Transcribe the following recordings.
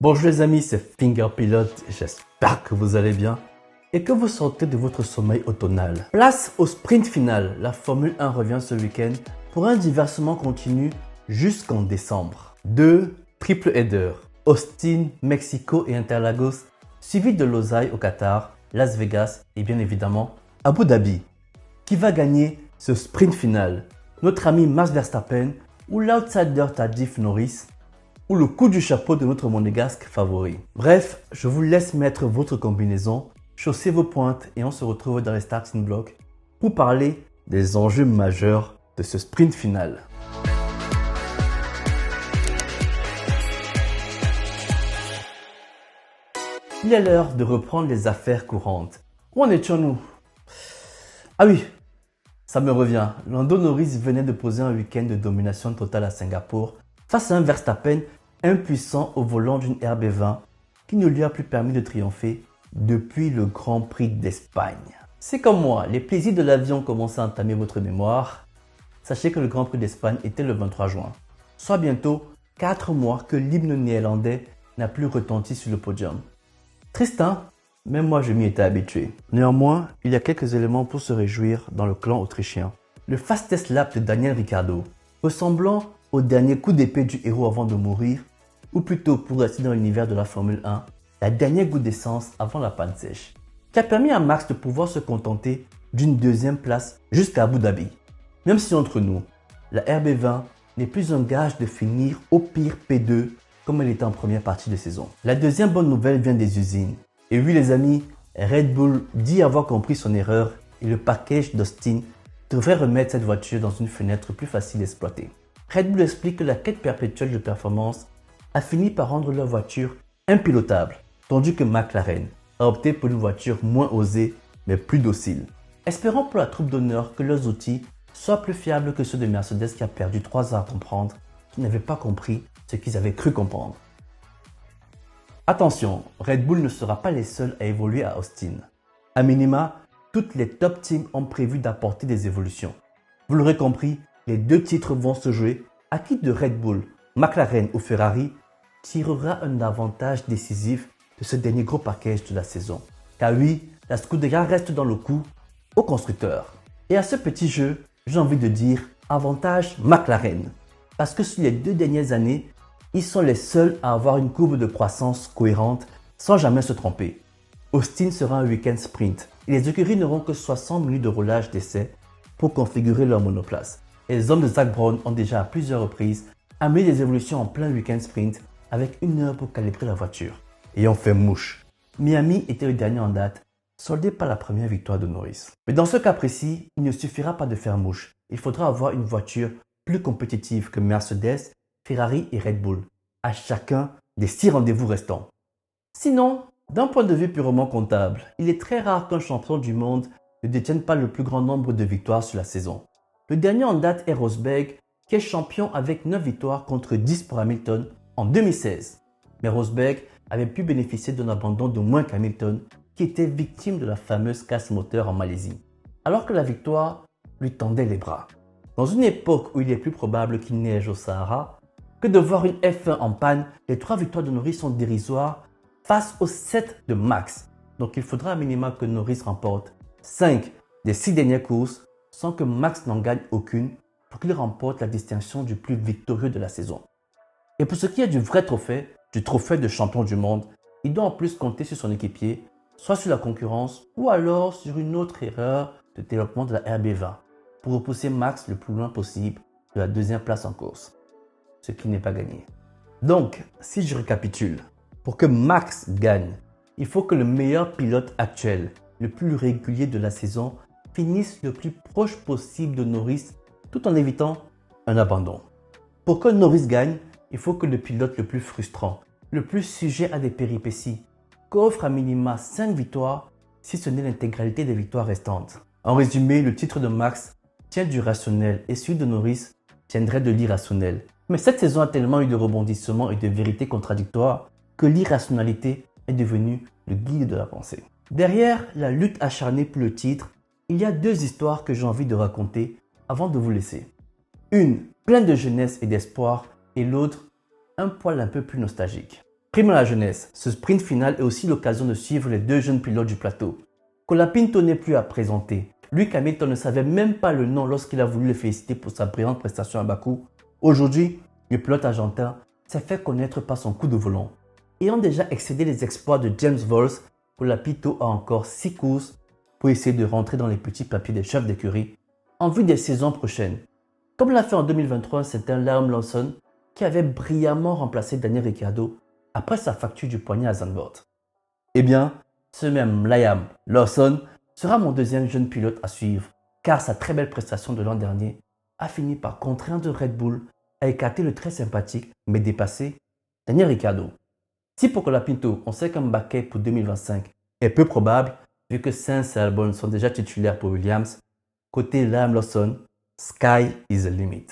Bonjour les amis, c'est Finger Pilot. J'espère que vous allez bien et que vous sortez de votre sommeil automnal. Place au sprint final. La Formule 1 revient ce week-end pour un divertissement continu jusqu'en décembre. Deux triple headers, Austin, Mexico et Interlagos, suivi de Losail au Qatar, Las Vegas et bien évidemment Abu Dhabi. Qui va gagner ce sprint final? Notre ami Max Verstappen ou l'outsider Tadej Norris ou le coup du chapeau de notre monégasque favori. Bref, je vous laisse mettre votre combinaison, chausser vos pointes et on se retrouve dans les starting blocks pour parler des enjeux majeurs de ce sprint final. Il est l'heure de reprendre les affaires courantes. Où en étions-nous? Ah oui, ça me revient. Lando Norris venait de poser un week-end de domination totale à Singapour face à un Verstappen impuissant au volant d'une RB20 qui ne lui a plus permis de triompher depuis le Grand Prix d'Espagne. C'est comme moi, les plaisirs de l'avion commencent à entamer votre mémoire. Sachez que le Grand Prix d'Espagne était le 23 juin, soit bientôt 4 mois que l'hymne néerlandais n'a plus retenti sur le podium. Triste, hein? Même moi je m'y étais habitué. Néanmoins, il y a quelques éléments pour se réjouir dans le clan autrichien. Le fastest lap de Daniel Ricciardo, ressemblant au dernier coup d'épée du héros avant de mourir, ou plutôt pour rester dans l'univers de la Formule 1, la dernière goutte d'essence avant la panne sèche, qui a permis à Max de pouvoir se contenter d'une deuxième place jusqu'à Abu Dhabi. Même si entre nous, la RB20 n'est plus un gage de finir au pire P2 comme elle était en première partie de saison. La deuxième bonne nouvelle vient des usines. Et oui les amis, Red Bull dit avoir compris son erreur et le package d'Austin devrait remettre cette voiture dans une fenêtre plus facile à exploiter. Red Bull explique que la quête perpétuelle de performance a fini par rendre leur voiture impilotable, tandis que McLaren a opté pour une voiture moins osée mais plus docile. Espérons pour la troupe d'honneur que leurs outils soient plus fiables que ceux de Mercedes qui a perdu 3 ans à comprendre qu'ils n'avaient pas compris ce qu'ils avaient cru comprendre. Attention, Red Bull ne sera pas les seuls à évoluer à Austin. A minima, toutes les top teams ont prévu d'apporter des évolutions. Vous l'aurez compris, les deux titres vont se jouer à qui de Red Bull, McLaren ou Ferrari tirera un avantage décisif de ce dernier gros package de la saison. Car oui, la Scuderia reste dans le coup aux constructeurs. Et à ce petit jeu, j'ai envie de dire avantage McLaren. Parce que sur les 2 dernières années, ils sont les seuls à avoir une courbe de croissance cohérente sans jamais se tromper. Austin sera un week-end sprint et les écuries n'auront que 60 minutes de roulage d'essai pour configurer leur monoplace. Et les hommes de Zak Brown ont déjà à plusieurs reprises amené des évolutions en plein week-end sprint avec 1 heure pour calibrer la voiture. Et on fait mouche. Miami était le dernier en date, soldé par la première victoire de Norris. Mais dans ce cas précis, il ne suffira pas de faire mouche. Il faudra avoir une voiture plus compétitive que Mercedes, Ferrari et Red Bull, à chacun des 6 rendez-vous restants. Sinon, d'un point de vue purement comptable, il est très rare qu'un champion du monde ne détienne pas le plus grand nombre de victoires sur la saison. Le dernier en date est Rosberg, qui est champion avec 9 victoires contre 10 pour Hamilton en 2016. Mais Rosberg avait pu bénéficier d'un abandon de moins qu'Hamilton, qui était victime de la fameuse casse moteur en Malaisie, alors que la victoire lui tendait les bras. Dans une époque où il est plus probable qu'il neige au Sahara que de voir une F1 en panne, les 3 victoires de Norris sont dérisoires face aux 7 de Max. Donc il faudra à minima que Norris remporte 5 des 6 dernières courses sans que Max n'en gagne aucune pour qu'il remporte la distinction du plus victorieux de la saison. Et pour ce qui est du vrai trophée, du trophée de champion du monde, il doit en plus compter sur son équipier, soit sur la concurrence ou alors sur une autre erreur de développement de la RB20 pour repousser Max le plus loin possible de la 2e place en course, ce qui n'est pas gagné. Donc, si je récapitule, pour que Max gagne, il faut que le meilleur pilote actuel, le plus régulier de la saison, finisse le plus proche possible de Norris tout en évitant un abandon. Pour que Norris gagne, il faut que le pilote le plus frustrant, le plus sujet à des péripéties, qu'offre à minima 5 victoires si ce n'est l'intégralité des victoires restantes. En résumé, le titre de Max tient du rationnel et celui de Norris tiendrait de l'irrationnel. Mais cette saison a tellement eu de rebondissements et de vérités contradictoires que l'irrationalité est devenue le guide de la pensée. Derrière la lutte acharnée pour le titre, il y a 2 histoires que j'ai envie de raconter avant de vous laisser. Une pleine de jeunesse et d'espoir et l'autre un poil un peu plus nostalgique. Prime à la jeunesse, ce sprint final est aussi l'occasion de suivre les deux jeunes pilotes du plateau. Colapinto n'est plus à présenter. Lui qu'Hamilton ne savait même pas le nom lorsqu'il a voulu le féliciter pour sa brillante prestation à Bakou. Aujourd'hui, le pilote argentin s'est fait connaître par son coup de volant. Ayant déjà excédé les exploits de James Vols, Colapinto a encore 6 courses pour essayer de rentrer dans les petits papiers des chefs d'écurie en vue des saisons prochaines. Comme l'a fait en 2023 un certain Liam Lawson qui avait brillamment remplacé Daniel Ricciardo après sa fracture du poignet à Zandvoort. Eh bien, ce même Liam Lawson sera mon deuxième jeune pilote à suivre, car sa très belle prestation de l'an dernier a fini par contraindre Red Bull à écarter le très sympathique mais dépassé Daniel Ricciardo. Si pour Colapinto, on sait qu'un baquet pour 2025 est peu probable, vu que Sainz et Albon sont déjà titulaires pour Williams, côté Liam Lawson, sky is the limit.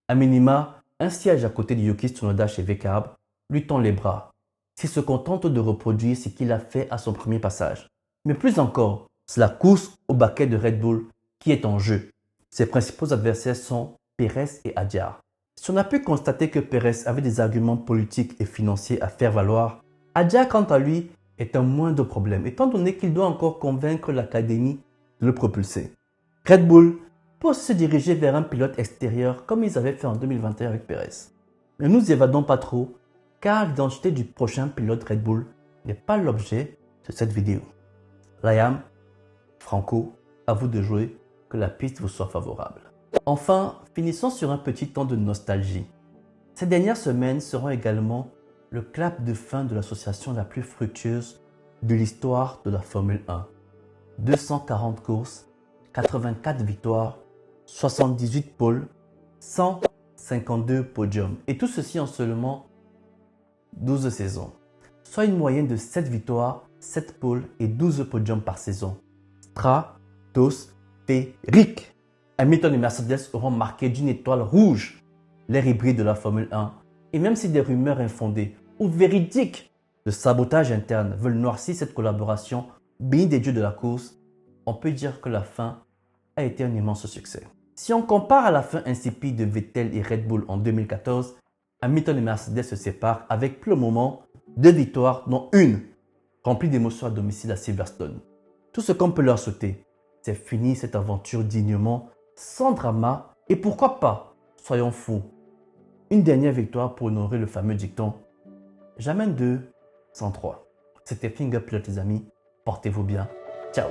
A minima, un siège à côté de Yuki Tsunoda chez VCARB lui tend les bras, s'il se contente de reproduire ce qu'il a fait à son premier passage. Mais plus encore, c'est la course au baquet de Red Bull qui est en jeu. Ses principaux adversaires sont Perez et Hadjar. Si on a pu constater que Perez avait des arguments politiques et financiers à faire valoir, Hadjar quant à lui est un moindre problème, étant donné qu'il doit encore convaincre l'académie de le propulser. Red Bull peut se diriger vers un pilote extérieur comme ils avaient fait en 2021 avec Perez. Ne nous évadons pas trop, car l'identité du prochain pilote Red Bull n'est pas l'objet de cette vidéo. Liam, Franco, à vous de jouer, que la piste vous soit favorable. Enfin, finissons sur un petit temps de nostalgie. Ces dernières semaines seront également le clap de fin de l'association la plus fructueuse de l'histoire de la Formule 1. 240 courses, 84 victoires, 78 pôles, 152 podiums. Et tout ceci en seulement 12 saisons. Soit une moyenne de 7 victoires, 7 pôles et 12 podiums par saison. Stratosphérique. Hamilton et Mercedes auront marqué d'une étoile rouge l'ère hybride de la Formule 1. Et même si des rumeurs infondées ou véridiques de sabotage interne veulent noircir cette collaboration bénie des dieux de la course, on peut dire que la fin a été un immense succès. Si on compare à la fin insipide de Vettel et Red Bull en 2014, Hamilton et Mercedes se séparent avec pour le moment 2 victoires, dont une remplie d'émotions à domicile à Silverstone. Tout ce qu'on peut leur souhaiter, c'est finir cette aventure dignement, sans drama et pourquoi pas, soyons fous, une dernière victoire pour honorer le fameux dicton « Jamais 2 sans 3 ». C'était Finger Pilot les amis, portez-vous bien, ciao.